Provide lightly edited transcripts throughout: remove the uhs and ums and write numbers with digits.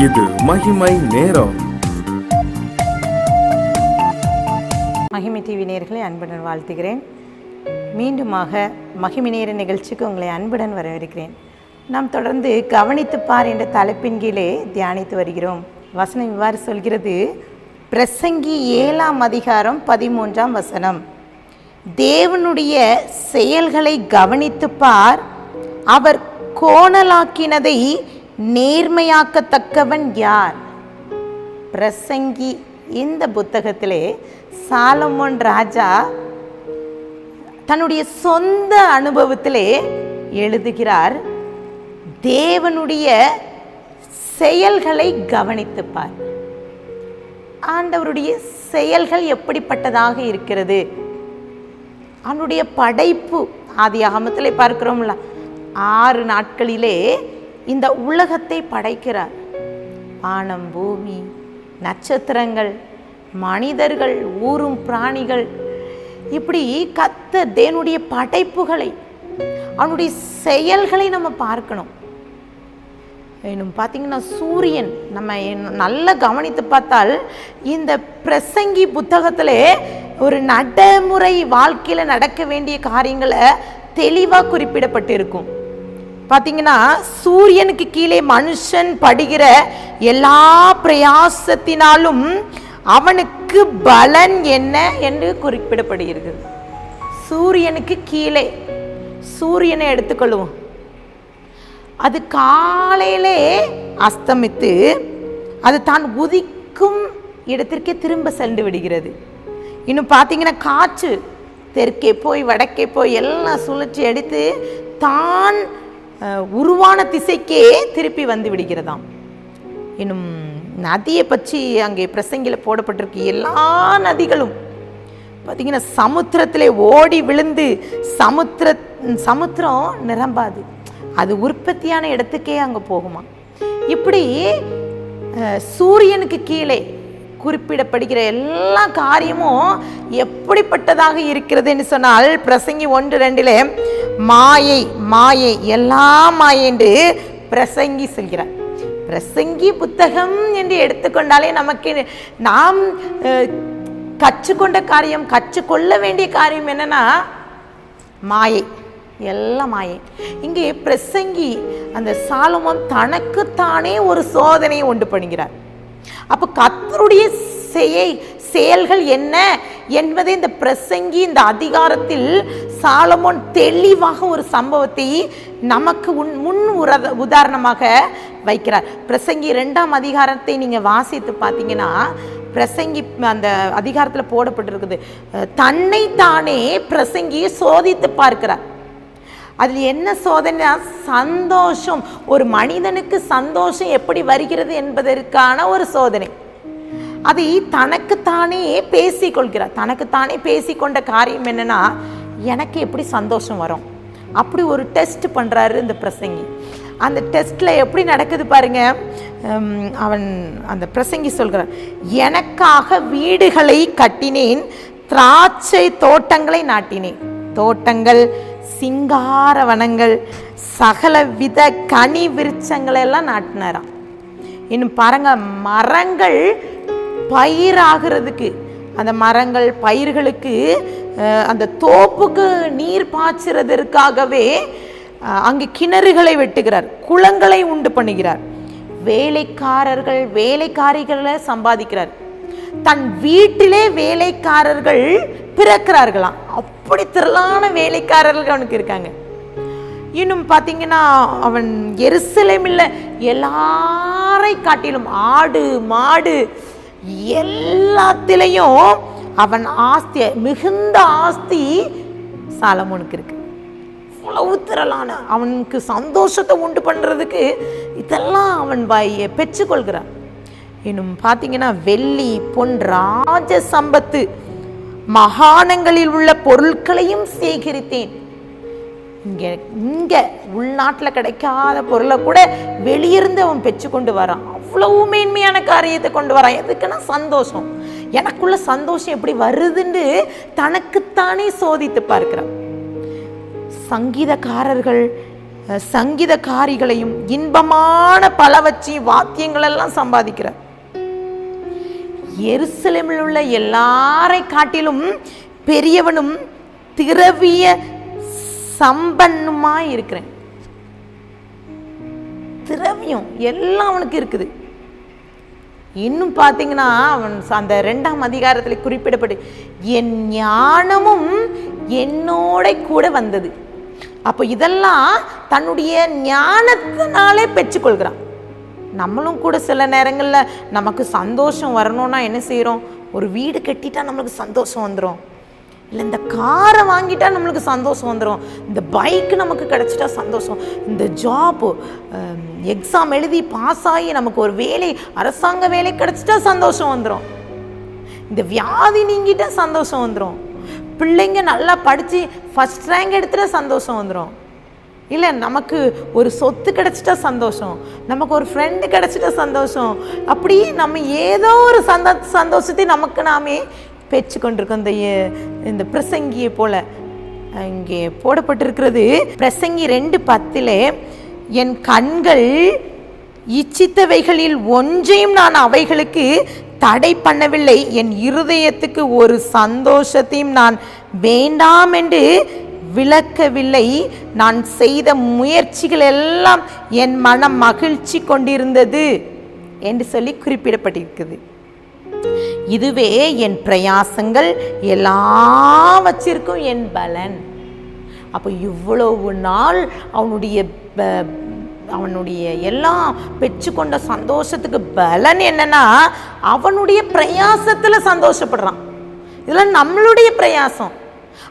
இது மகிமை நேரம். மகிமை டிவி நேயர்களை அன்புடன் வாழ்த்துகிறேன். மீண்டுமாக மகிமை நேர நிகழ்ச்சிக்கு உங்களை அன்புடன் வரவேற்கிறேன். நாம் தொடர்ந்து கவனித்துப்பார் என்ற தலைப்பின் கீழே தியானித்து வருகிறோம். வசனம் இவ்வாறு சொல்கிறது, பிரசங்கி 7ஆம் அதிகாரம் 13ஆம் வசனம். தேவனுடைய செயல்களை கவனித்துப்பார், அவர் கோணலாக்கினதை நேர்மையாக்கத்தக்கவன் யார்? பிரசங்கி இந்த புத்தகத்திலே சாலமோன் ராஜா தன்னுடைய சொந்த அனுபவத்திலே எழுதுகிறார், தேவனுடைய செயல்களை கவனித்துப்பார். ஆண்டவருடைய செயல்கள் எப்படிப்பட்டதாக இருக்கிறது? அவனுடைய படைப்பு ஆதியாகமத்திலே பார்க்கிறோம்ல, 6 நாட்களிலே இந்த உலகத்தை படைக்கிறார். வானம், பூமி, நட்சத்திரங்கள், மனிதர்கள், ஊரும் பிராணிகள், இப்படி தேவனுடைய படைப்புகளை, அவனுடைய செயல்களை நம்ம பார்க்கணும். இன்னும் பார்த்தீங்கன்னா சூரியன், நம்ம நல்லா கவனித்து பார்த்தால் இந்த பிரசங்கி புத்தகத்திலே ஒரு நடைமுறை வாழ்க்கையில் நடக்க வேண்டிய காரியங்களை தெளிவாக குறிப்பிடப்பட்டிருக்கும். பார்த்தீங்கன்னா சூரியனுக்கு கீழே மனுஷன் படுகிற எல்லா பிரயாசத்தினாலும் அவனுக்கு பலன் என்ன என்று குறிப்பிடப்படுகிறது. சூரியனுக்கு கீழே சூரியனை எடுத்துக்கொள்வோம், அது காலையிலே அஸ்தமித்து அது தான் உதிக்கும் இடத்திற்கே திரும்ப சென்று விடுகிறது. இன்னும் பார்த்தீங்கன்னா காற்று தெற்கே போய் வடக்கே போய் எல்லாம் சுழற்சி அடித்து தான் உருவான திசைக்கே திருப்பி வந்து விடுகிறதாம். இன்னும் நதியை பற்றி அங்கே பிரசங்கில போடப்பட்டிருக்கு. எல்லா நதிகளும் பார்த்தீங்கன்னா சமுத்திரத்திலே ஓடி விழுந்து சமுத்திரம் நிரம்பாது, அது உற்பத்தியான இடத்துக்கே அங்கே போகுமா. இப்படி சூரியனுக்கு கீழே குறிப்பிடப்படுகிற எல்லா காரியமும் எப்படிப்பட்டதாக இருக்கிறது என்று சொன்னால், பிரசங்கி 1:2 மாயை மாயை எல்லாம் மாயை என்று பிரசங்கி சொல்கிறார். பிரசங்கி புத்தகம் என்று எடுத்துக்கொண்டாலே நமக்கு நாம் கற்றுக்கொண்ட காரியம், கற்றுக்கொள்ள வேண்டிய காரியம் என்னன்னா மாயை, எல்லாம் மாயை. இங்கே பிரசங்கி அந்த சாலமோன் தனக்குத்தானே ஒரு சோதனையை உண்டு பண்ணுகிறார். அப்போ கர்த்தருடைய செயல்கள் என்ன என்பதை இந்த பிரசங்கி இந்த அதிகாரத்தில் சாலமோன் தெளிவாக ஒரு சம்பவத்தை நமக்கு முன் உதாரணமாக வைக்கிறார். பிரசங்கி 2ஆம் அதிகாரத்தை நீங்கள் வாசித்து பார்த்தீங்கன்னா, பிரசங்கி அந்த அதிகாரத்தில் போடப்பட்டிருக்குது, தன்னை தானே பிரசங்கி சோதித்து பார்க்கிறார். அதில் என்ன சோதனை? சந்தோஷம், ஒரு மனிதனுக்கு சந்தோஷம் எப்படி வருகிறது என்பதற்கான ஒரு சோதனை. அதை தனக்குத்தானே பேசிக்கொள்கிறார். தனக்குத்தானே பேசிக்கொண்ட காரியம் என்னன்னா, எனக்கு எப்படி சந்தோஷம் வரும், அப்படி ஒரு டெஸ்ட் பண்ணுறாரு இந்த பிரசங்கி. அந்த டெஸ்ட்டில் எப்படி நடக்குது பாருங்க. அந்த பிரசங்கி சொல்கிறார், எனக்காக வீடுகளை கட்டினேன், திராட்சை தோட்டங்களை நாட்டினேன், தோட்டங்கள், சிங்கார வனங்கள், சகல வித கனி விருட்சங்களை எல்லாம் நாட்டினாராம். இன்னும் பாருங்க, மரங்கள் பயிராகிறதுக்கு, அந்த மரங்கள் பயிர்களுக்கு அந்த தோப்புக்கு நீர் பாய்ச்சுறதற்காகவே அங்கே கிணறுகளை வெட்டுகிறார், குளங்களை உண்டு பண்ணுகிறார், வேலைக்காரர்கள் வேலைக்காரிகளை சம்பாதிக்கிறார், தன் வீட்டிலே வேலைக்காரர்கள் பிறக்கிறார்களாம். அப்படி திரளான வேலைக்காரர்கள் அவனுக்கு இருக்காங்க. இன்னும் பார்த்தீங்கன்னா அவன் எருசலேமில் எல்லாரை காட்டிலும் ஆடு மாடு எல்லாத்திலையும் அவன் ஆஸ்தி, மிகுந்த ஆஸ்தி சாலமோனுக்கு இருக்கு. அவ்வளவு திரளான, அவனுக்கு சந்தோஷத்தை உண்டு பண்ணுறதுக்கு இதெல்லாம் அவன் பெற்றுக்கொள்கிறான். இன்னும் பார்த்தீங்கன்னா வெள்ளி பொன் ராஜ சம்பத்து மகாணங்களில் உள்ள பொருட்களையும் சேகரித்தேன். இங்கே உள்நாட்டில் கிடைக்காத பொருளை கூட வெளியிருந்து அவன் பெற்றுக்கொண்டு வரான். அவ்வளவு மேன்மையான காரியத்தை கொண்டு வரான். எதுக்குன்னா சந்தோஷம். எனக்குள்ள சந்தோஷம் எப்படி வருதுன்னு தனக்குத்தானே சோதித்து பார்க்கிறான். சங்கீதக்காரர்கள் சங்கீதக்காரிகளையும் இன்பமான பலவச்சி வாத்தியங்கள் எல்லாம் சம்பாதிக்கிறார். எருசலேமில் உள்ள எல்லாரை காட்டிலும் பெரியவனும் திரவிய சம்பன்னுமாய் இருக்கிறேன். திரவியம் எல்லாம் அவனுக்கு இருக்குது. இன்னும் பார்த்தீங்கன்னா அவன் அந்த 2ஆம் அதிகாரத்தில் குறிப்பிடப்பட்டு என் ஞானமும் என்னோட கூட வந்தது. அப்போ இதெல்லாம் தன்னுடைய ஞானத்தினாலே பெற்றுக்கொள்கிறான். நம்மளும் கூட சில நேரங்களில் நமக்கு சந்தோஷம் வரணும்னா என்ன செய்கிறோம்? ஒரு வீடு கட்டிட்டா நம்மளுக்கு சந்தோஷம் வந்துடும், இல்லை இந்த காரை வாங்கிட்டா நம்மளுக்கு சந்தோஷம் வந்துடும், இந்த பைக்கு நமக்கு கிடச்சிட்டா சந்தோஷம், இந்த ஜாப்பு எக்ஸாம் எழுதி பாஸ் ஆகி நமக்கு ஒரு வேலை அரசாங்க வேலை கிடச்சிட்டா சந்தோஷம் வந்துடும், இந்த வியாதி நீங்கிட்டா சந்தோஷம் வந்துடும், பிள்ளைங்க நல்லா படித்து ஃபஸ்ட் ரேங்க் எடுத்துட்டா சந்தோஷம் வந்துடும், இல்லை நமக்கு ஒரு சொத்து கிடச்சிட்டா சந்தோஷம், நமக்கு ஒரு ஃப்ரெண்டு கிடச்சிட்டா சந்தோஷம். அப்படி நம்ம ஏதோ ஒரு சந்தோஷத்தை நமக்கு நாமே பெற்று கொண்டிருக்கோம். இந்த பிரசங்கியை போல இங்கே போடப்பட்டிருக்கிறது. பிரசங்கி 2:10 என் கண்கள் இச்சித்தவைகளில் ஒன்றையும் நான் அவைகளுக்கு தடை பண்ணவில்லை, என் இருதயத்துக்கு ஒரு சந்தோஷத்தையும் நான் வேண்டாம் என்று விளக்கவில்லை, நான் செய்த முயற்சிகள் எல்லாம் என் மனம் மகிழ்ச்சி கொண்டிருந்தது என்று சொல்லி குறிப்பிடப்பட்டிருக்குது. இதுவே என் பிரயாசங்கள் எல்லாவற்றிற்கும் என் பலன். அப்போ இவ்வளவு நாள் அவனுடைய எல்லாம் பெற்றுக்கொண்ட சந்தோஷத்துக்கு பலன் என்னன்னா அவனுடைய பிரயாசத்துல சந்தோஷப்படுறான். இதெல்லாம் நம்மளுடைய பிரயாசம்.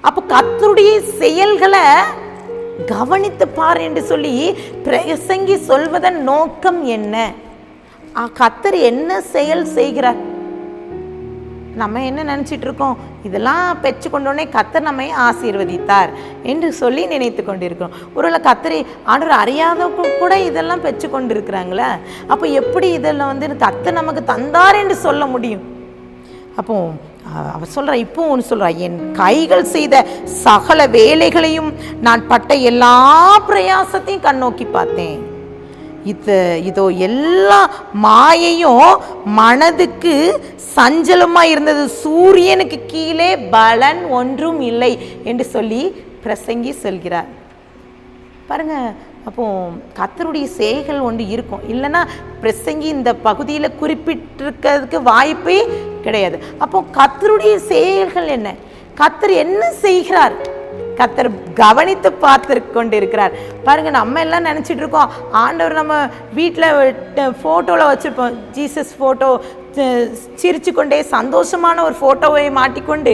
அப்போ கர்த்தருடைய செயல்களை கவனித்து பார் என்று சொல்லி பிரசங்கி சொல்வதன் நோக்கம் என்ன? கர்த்தர் என்ன செயல் செய்கிறார்? நம்ம என்ன நினச்சிட்டு இருக்கோம்? இதெல்லாம் பெற்று கொண்டோடனே கர்த்தர் நம்மை ஆசீர்வதித்தார் என்று சொல்லி நினைத்து கொண்டிருக்கிறோம். ஒருவேளை கர்த்தரை ஆண்டவர் அறியாதவங்க கூட இதெல்லாம் பெற்று கொண்டு இருக்கிறாங்களே, அப்போ எப்படி இதெல்லாம் கர்த்தர் நமக்கு தந்தார் என்று சொல்ல முடியும்? அப்போ அவர் சொல்கிறா, இப்போ ஒன்று சொல்கிறா, என் கைகள் செய்த சகல வேலைகளையும் நான் பட்ட எல்லா பிரயாசத்தையும் கண்ணோக்கி பார்த்தேன். இதோ எல்லா மாயையும் மனதுக்கு சஞ்சலமாக இருந்தது, சூரியனுக்கு கீழே பலன் ஒன்றும் இல்லை என்று சொல்லி பிரசங்கி சொல்கிறார். பாருங்க, அப்போ கர்த்தருடைய செயல்கள் ஒன்று இருக்கும், இல்லைன்னா பிரசங்கி இந்த பகுதியில் குறிப்பிட்டிருக்கிறதுக்கு வாய்ப்பே கிடையாது. அப்போ கர்த்தருடைய செயல்கள் என்ன? கர்த்தர் என்ன செய்கிறார்? கர்த்தர் கவனித்து பார்த்து கொண்டு இருக்கிறார். பாருங்க, நம்ம எல்லாம் நினச்சிட்டு இருக்கோம் ஆண்டவர் நம்ம வீட்டில் ஃபோட்டோவில் வச்சுருப்போம், ஜீசஸ் ஃபோட்டோ சிரிச்சு கொண்டே சந்தோஷமான ஒரு ஃபோட்டோவை மாட்டிக்கொண்டு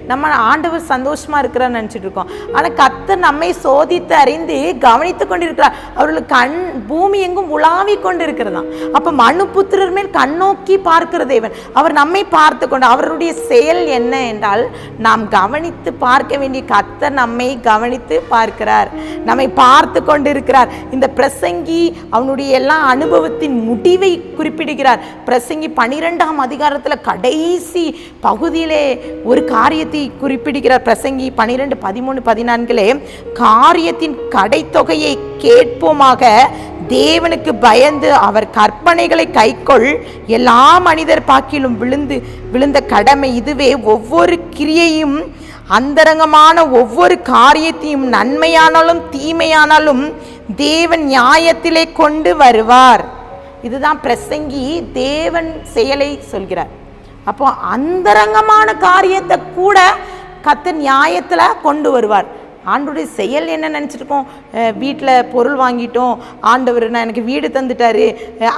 நம்ம ஆண்டவர் சந்தோஷமாக இருக்கிறான்னு நினச்சிட்டு இருக்கோம். ஆனால் கர்த்தர் நம்மை சோதித்து அறிந்து கவனித்து கொண்டு இருக்கிறார். அவர்களுக்கு பூமி எங்கும் உலாவி கொண்டு இருக்கிறதாம். அப்போ மனுபுத்திரர் மேல் கண்ணோக்கி பார்க்கிற தேவன் அவர் நம்மை பார்த்து கொண்டு, அவருடைய செயல் என்ன என்றால் நாம் கவனித்து பார்க்க வேண்டிய கர்த்தர் நம்மை கவனித்து பார்க்கிறார், நம்மை பார்த்து கொண்டு இருக்கிறார். இந்த பிரசங்கி அவனுடைய எல்லா அனுபவத்தின் முடிவை குறிப்பிடுகிறார். பிரசங்கி 12ஆம் அதிகாரத்தில் கடைசி பகுதியிலே ஒரு காரியத்தை குறிப்பிடுகிறார். பிரசங்கி 12, 13, 14 காரியத்தின் கடைத்தொகையை கேட்போமாக, தேவனுக்கு பயந்து அவர் கற்பனைகளை கைக்கொள், எல்லா மனிதர் பாக்கிலும் விழுந்த கடமை இதுவே, ஒவ்வொரு கிரியையும் அந்தரங்கமான ஒவ்வொரு காரியத்தையும் நன்மையானாலும் தீமையானாலும் தேவன் நியாயத்திலே கொண்டு வருவார். இதுதான் பிரசங்கி தேவன் செயலை சொல்கிறார். அப்போ அந்தரங்கமான காரியத்தை கூட கர்த்தர் நியாயத்தில் கொண்டு வருவார். ஆண்டவருடைய செயல் என்ன நினச்சிட்டு இருக்கோம்? வீட்டில் பொருள் வாங்கிட்டோம், ஆண்டவர் நான் எனக்கு வீடு தந்துட்டாரு,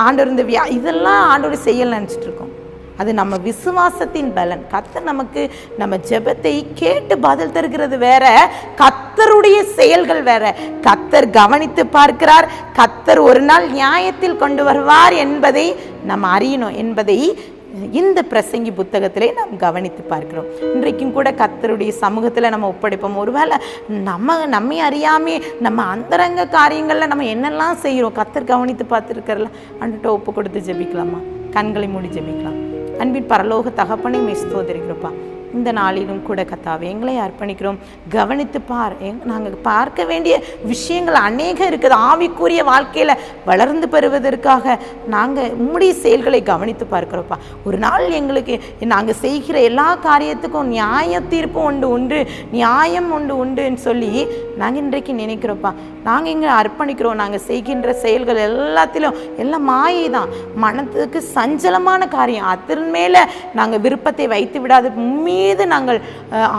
ஆண்டவர் இந்த இதெல்லாம் ஆண்டவருடைய செயல் நினச்சிட்டு இருக்கோம். அது நம்ம விசுவாசத்தின் பலன். கர்த்தர் நமக்கு நம்ம ஜெபத்தை கேட்டு பதில் தருகிறது வேற, கர்த்தருடைய செயல்கள் வேற. கர்த்தர் கவனித்து பார்க்கிறார், கர்த்தர் ஒரு நாள் நியாயத்தில் கொண்டு வருவார் என்பதை நம்ம அறியணும் என்பதை இந்த பிரசங்கி புத்தகத்திலே நாம் கவனித்து பார்க்கிறோம். இன்றைக்கும் கூட கர்த்தருடைய சமூகத்தில் நம்ம ஒப்படைப்போம். ஒருவேளை நம்மை அறியாமே நம்ம அந்தரங்க காரியங்களில் நம்ம என்னெல்லாம் செய்கிறோம் கர்த்தர் கவனித்து பார்த்துருக்கிறல, அன்றிட்ட ஒப்பு கொடுத்து ஜெபிக்கலாமா? கண்களை மூடி ஜெபிக்கலாம். அன்பின் பரலோக தகப்பனை ஸ்தோத்திரிக்கிறோப்பா, இந்த நாளிலும் கூட கர்த்தாவே எங்களை அர்ப்பணிக்கிறோம். கவனித்து பார். நாங்கள் பார்க்க வேண்டிய விஷயங்கள் அநேகம் இருக்குது. ஆவிக்குரிய வாழ்க்கையில் வளர்ந்து பெறுவதற்காக நாங்கள் உம்முடைய செயல்களை கவனித்து பார்க்கிறோப்பா. ஒரு நாள் எங்களுக்கு நாங்கள் செய்கிற எல்லா காரியத்துக்கும் நியாய தீர்ப்பு உண்டு, நியாயம் உண்டுன்னு சொல்லி நாங்கள் இன்றைக்கு நினைக்கிறோப்பா. நாங்கள் இங்கே அர்ப்பணிக்கிறோம். நாங்கள் செய்கின்ற செயல்கள் எல்லாத்திலும் எல்லாம் மாயை தான், மனத்துக்கு சஞ்சலமான காரியம். அதன் மேலே நாங்கள் விருப்பத்தை வைத்து விடாது மீது நாங்கள்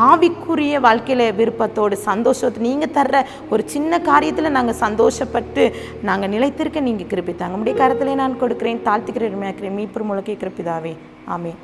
ஆவிக்குரிய வாழ்க்கையில் விருப்பத்தோடு சந்தோஷத்தோடு நீங்கள் தர்ற ஒரு சின்ன காரியத்தில் நாங்கள் சந்தோஷப்பட்டு நாங்கள் நிலைத்திருக்க நீங்கள் கிருபித்தாங்க. உடைய கருத்திலே நான் கொடுக்கிறேன், தாழ்த்துக்கிறேன், மீட்பர் மூலம் கேட்கிற பிதாவே, ஆமென்.